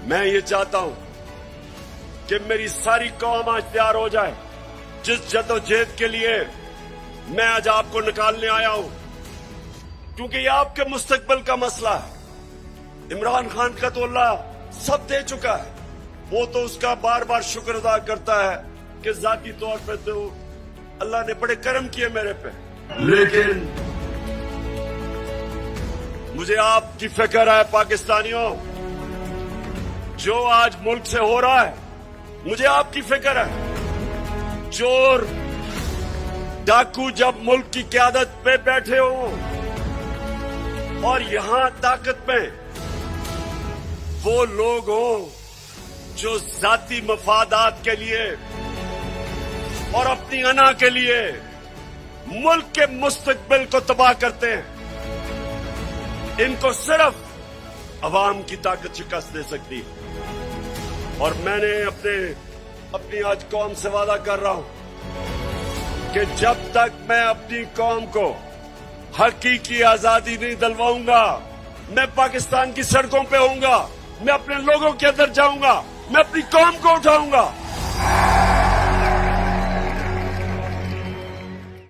मैं ये चाहता हूं कि मेरी सारी कौम आज तैयार हो जाए। जिस जद्दोजहद के लिए मैं आज आपको निकालने आया हूं, क्योंकि ये आपके मुस्तकबिल का मसला है। इमरान खान का तो अल्लाह सब दे चुका है, वो तो उसका बार बार शुक्र अदा करता है कि जाती तौर पे तो अल्लाह ने बड़े करम किए मेरे पे। लेकिन मुझे आपकी फिक्र है पाकिस्तानियों, जो आज मुल्क से हो रहा है, मुझे आपकी फिक्र है। चोर डाकू जब मुल्क की क़यादत पे बैठे हो और यहां ताकत में वो लोग हो जो जाती मफादात के लिए और अपनी अना के लिए मुल्क के मुस्तकबिल को तबाह करते हैं, इनको सिर्फ अवाम की ताकत शिकस्त दे सकती है। और मैंने अपनी आज कौम से वादा कर रहा हूं कि जब तक मैं अपनी कौम को हकीकी आजादी नहीं दिलवाऊंगा, मैं पाकिस्तान की सड़कों पे होऊंगा, मैं अपने लोगों के अंदर जाऊंगा, मैं अपनी कौम को उठाऊंगा।